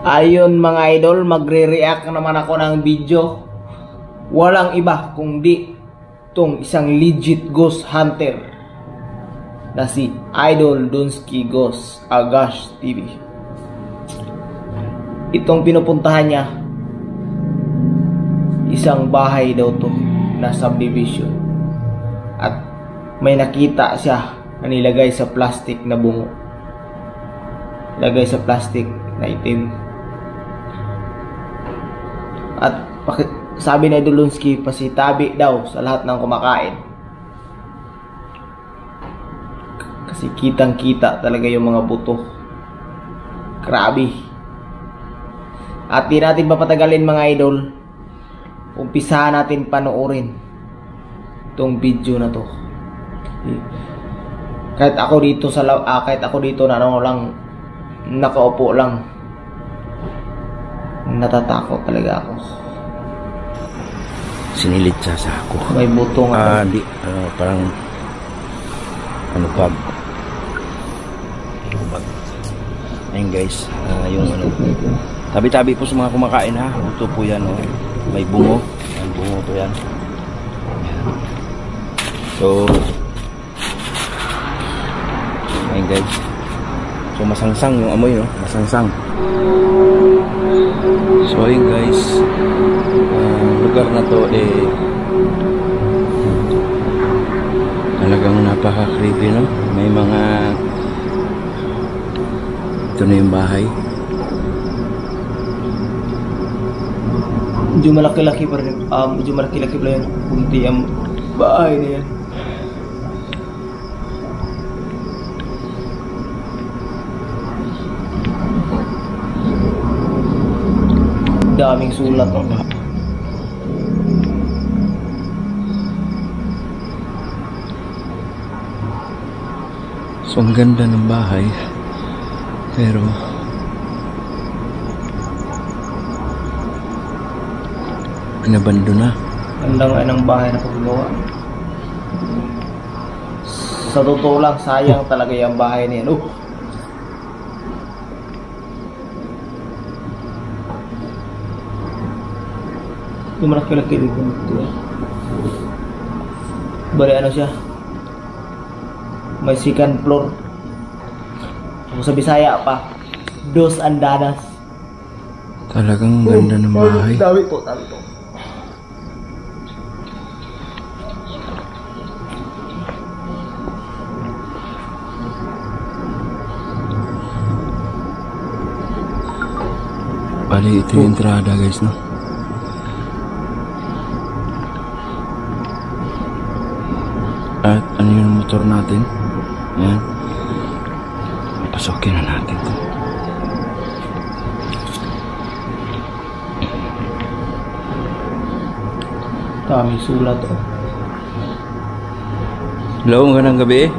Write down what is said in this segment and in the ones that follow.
Ayun mga idol, magre-react naman ako ng video. Walang iba kundi tong isang legit ghost hunter na si Idol Dunsky Ghost Agash TV. Itong pinupuntahan niya, isang bahay daw to na subdivision, at may nakita siya na nilagay sa plastic na bungo, lagay sa plastic na itim. At sabi ni Idol Dunsky, pasitabi daw sa lahat ng kumakain, kasi kitang kita talaga yung mga buto. Grabe. At di natin papatagalin mga idol, umpisahan natin panoorin itong video na to. Kahit ako dito na ano lang, nakaupo lang, natatakot talaga ako. Sinilid siya sa ako. May buto nga. Parang ano pa. Ayun guys, yung ano, tabi-tabi po sa mga kumakain ha. Buto po yan, oh. May bungo. May bungo po yan. So ayun guys. So masangsang yung amoy, no? Masangsang. So ayun guys, lugar na to talagang napaka-creepy, no? May mga, ito na yung bahay. Medyo malaki-laki pa rin. Medyo malaki-laki pa yung kunti ang bahay na yan. Daming sulat, oh. So ang ganda ng bahay, pero pinabando na. Ganda nga ng bahay na paggawa. Sa totoo lang, sayang talaga yung bahay na yan. Yung malaki-laki dito. Bali ano siya, may second floor. Kung sa Bisaya pa, dos andanas. Talagang ganda ng bahay. Dami po, dami po. Bali ito yung entrada guys, no? At ano yung motor natin? Yan. Pasokin na natin ito. Daming sulat, oh. Hello, magandang gabi.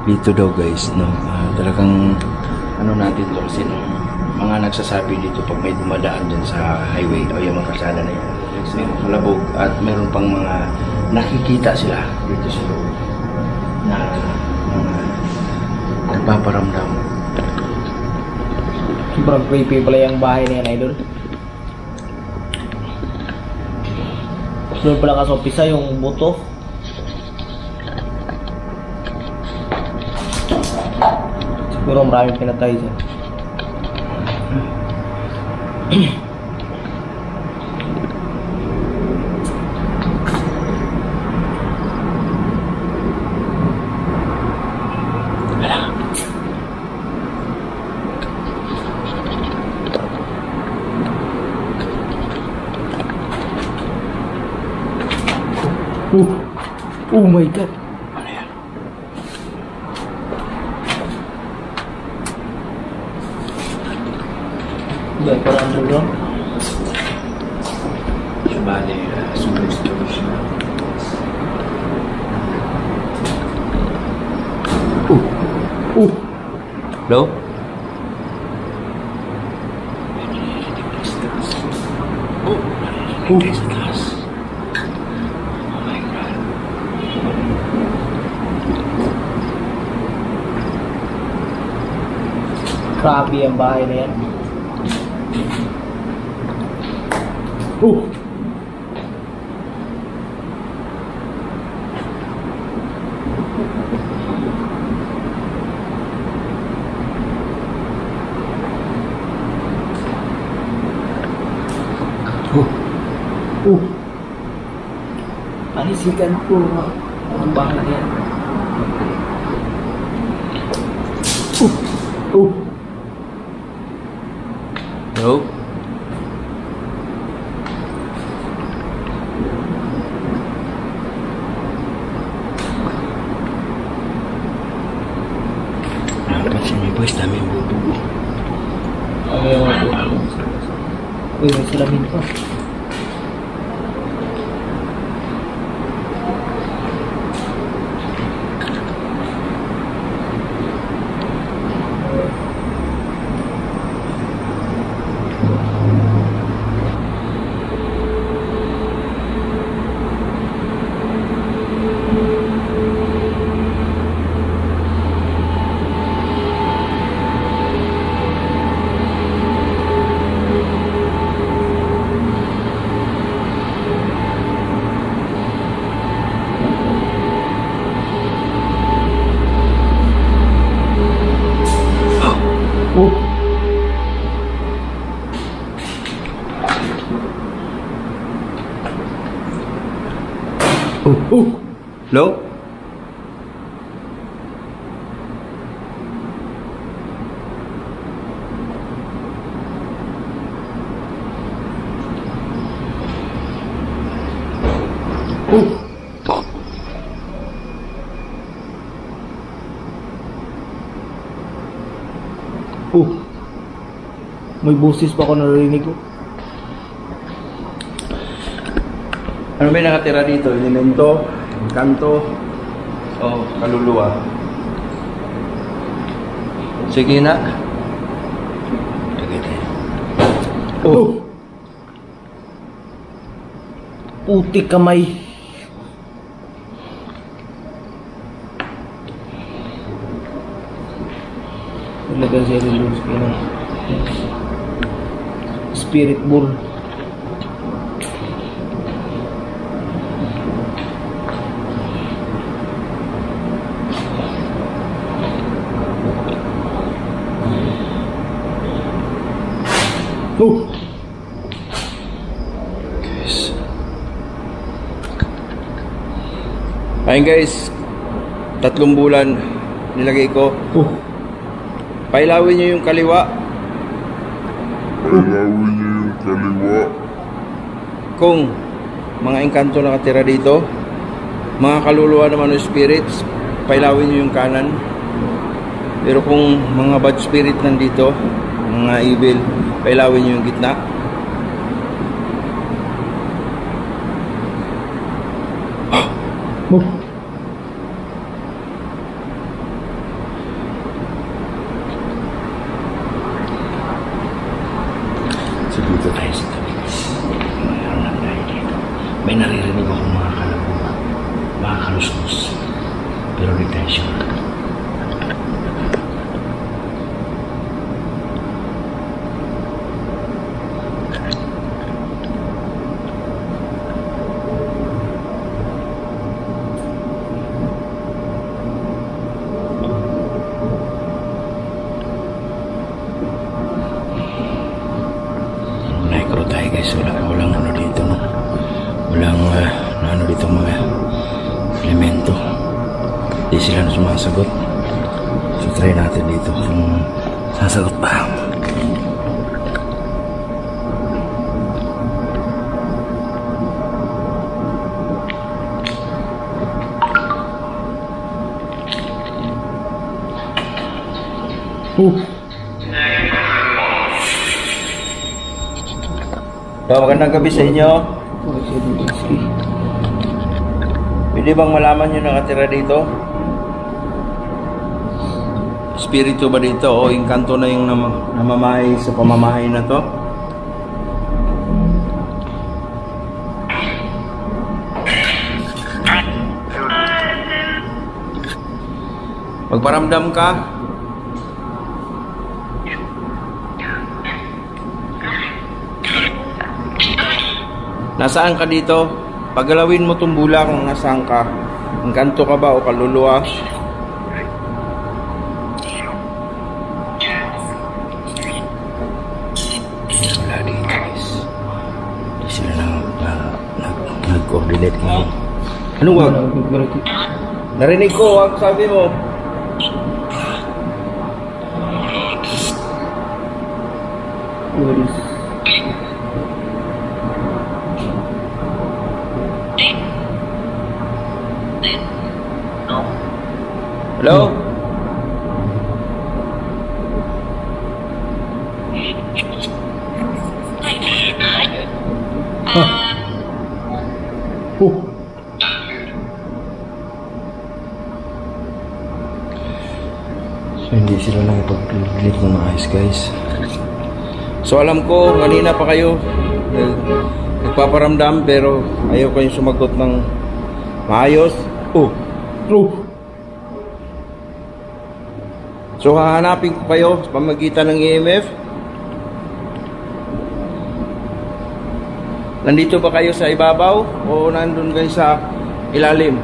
Dito daw guys, no? Talagang ano natin to kasi, no? Mga nagsasabi dito pag may dumadaan dyan sa highway o yung mga kalsada na yun, meron kalabog at meron pang mga nakikita sila dito sa loob na nagpaparamdam. Sobrang creepy pala yung bahay na yan, idol. Doon pala kasopisa yung buto. Siguro maraming pinatay dyan. Oh my God. Ano yan? Diyan pala ang lugar. Bali, suggestion. Hello? Guys, sa taas. Oh my God. Grabe ang bahay na yan. Oh! Panisigan ko ang bahay na yan. Hello? Pansin niyo boys, dami yung bubugo. Ano yung mga buto? Uy, may salamin pa. Hello? May boses pa ako narinig ko. Ano ba yung nakatira dito? Elemento, kanto, o kaluluwa? Sige na. Putik kamay. Talagang siya rin spirit ball. Guys. Ayun guys, 3 bulan nilagay ko. Pailawin nyo yung kaliwa. Kung mga engkanto nakatira dito, mga kaluluwa naman o spirits, pailawin nyo yung kanan. Pero kung mga bad spirit nandito, mga evil, pailawin nyo yung gitna. Dito tayo sa tabi. Mayroon lang tayo dito. May naririnig akong mga kalabog, mga kaluskus. Pero di tayo sure. Guys, walang ano dito, no? Walang ano dito mga elemento. Hindi sila na sumasagot. So try natin dito kung sasagot pa. So, magandang gabi sa inyo. Pwede bang malaman nyo nakatira dito? Espiritu ba dito o engkanto na yung namamahay sa pamamahay na to? Magparamdam ka. Nasaan ka dito? Pagalawin mo tong bula kung nasaan ka. Ang kanto ka ba o kaluluwa? Wala dito guys. Hindi sila nag-coordinate ngayon. Ano wag? Narinig ko, wag sabi mo. Hello? So, hindi sila nakipag-click ng maayos guys. So alam ko, kanina pa kayo nagpaparamdam pero ayaw kayong sumagot ng maayos. True. So hahanapin ko kayo sa pamagitan ng EMF. Nandito ba kayo sa ibabaw o nandun kayo sa ilalim?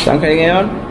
Saan kayo ngayon?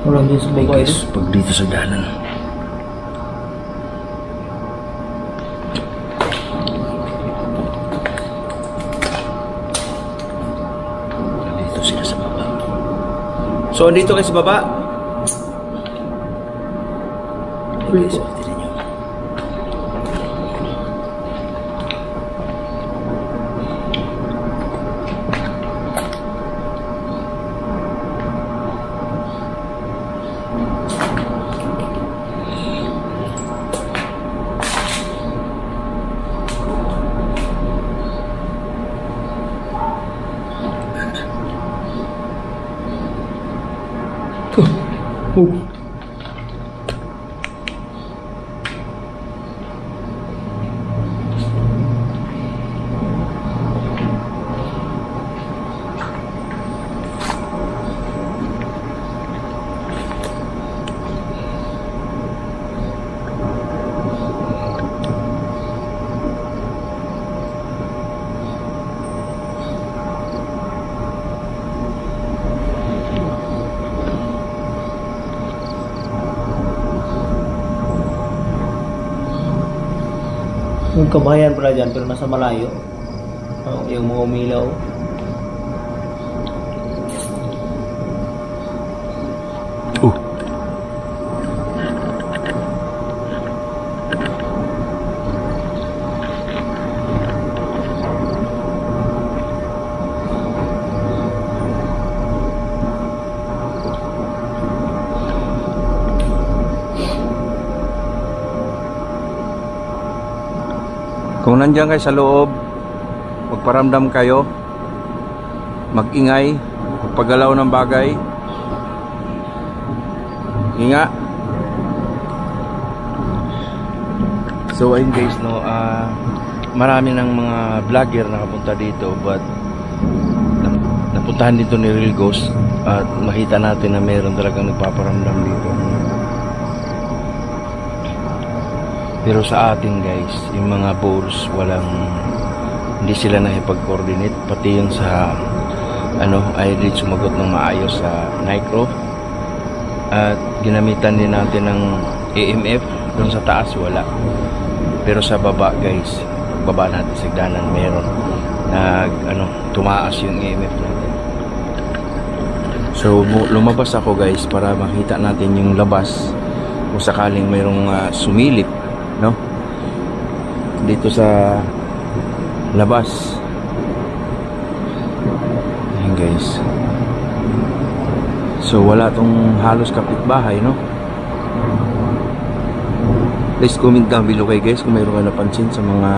Wala din sa bike Guys, pag dito sa dalan. Dito sila sa baba. So, dito kayo sa baba. Guys, tignan nyo. Yung kabahayan pala dyan pero nasa malayo. Yung mga umilaw. Kung nandiyan kayo sa loob, magparamdam kayo, mag-ingay, magpagalaw ng bagay, inga. So ayun guys, no, marami ng mga vlogger nakapunta dito, but napuntahan dito ni Real Ghost at makita natin na meron talagang nagpaparamdam dito. Pero sa atin guys, yung mga balls hindi sila nakipag-coordinate, pati yung sa ay di sumagot ng maayos sa Nicro. At ginamitan din natin ng EMF doon sa taas, wala. Pero sa baba guys, pagbaba natin sa hagdanan meron tumaas yung EMF natin. So lumabas ako guys para makita natin yung labas kung sakaling mayroong sumilip, no, dito sa labas. Ayan guys. So wala tong halos kapitbahay, no. Please comment down below kayo guys kung mayroon kayo napansin sa mga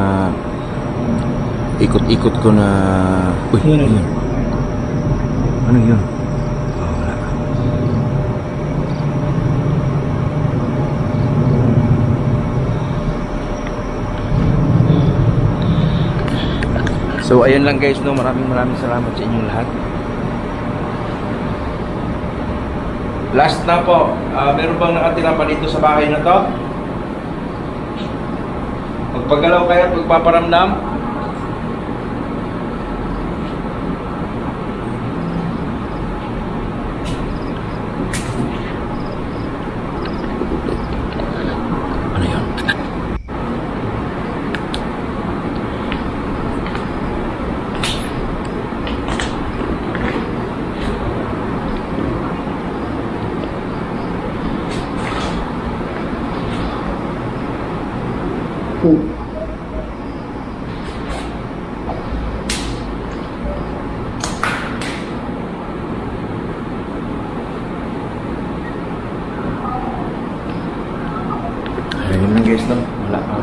ikot-ikot ko na... Uy, ano yun? Ano yun? Oh, wala. So ayan lang guys, no, maraming salamat sa inyong lahat. Last na po, meron bang nakatira pa dito sa bahay na to? Magpagalaw kayo at magpaparamdam. Ano yun? Ayun lang guys, no? Wala pa.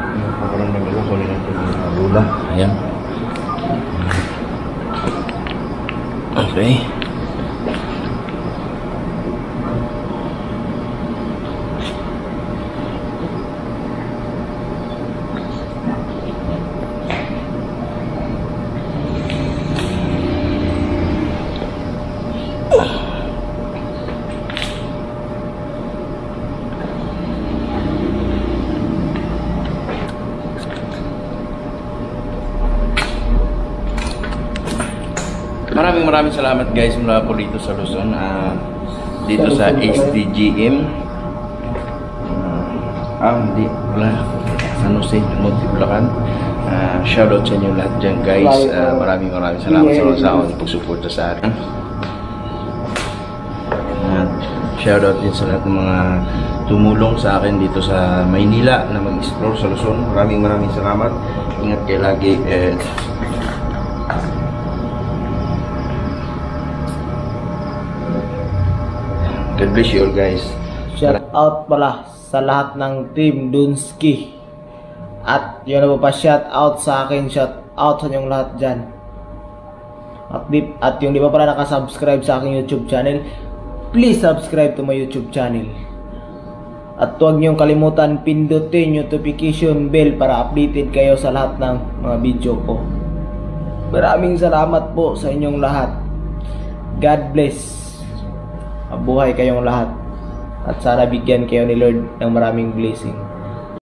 Parang nagalaw ko nila ito ng lula. Ayan. Okay. Maraming salamat guys mula po dito sa Luzon, dito sa HDGM. Hindi, wala. San Jose, Monte Bulacan. Shoutout sa inyo lahat dyan guys. Maraming salamat sa mga sa pagsuporta sa akin. Shoutout din sa lahat ng mga tumulong sa akin dito sa Maynila na mag-explore sa Luzon. Maraming salamat. Ingat kayo lagi. God bless you all guys. Shout out pala sa lahat ng Team Dunski. At yun na pa, shout out sa akin, shout out sa inyong lahat dyan. At yung di pa pala nakasubscribe sa aking YouTube channel, please subscribe to my YouTube channel. At huwag niyong kalimutan pindutin yung notification bell para updated kayo sa lahat ng mga video ko. Maraming salamat po sa inyong lahat. God bless. Mabuhay kayong lahat. At sana bigyan kayo ni Lord ng maraming blessing.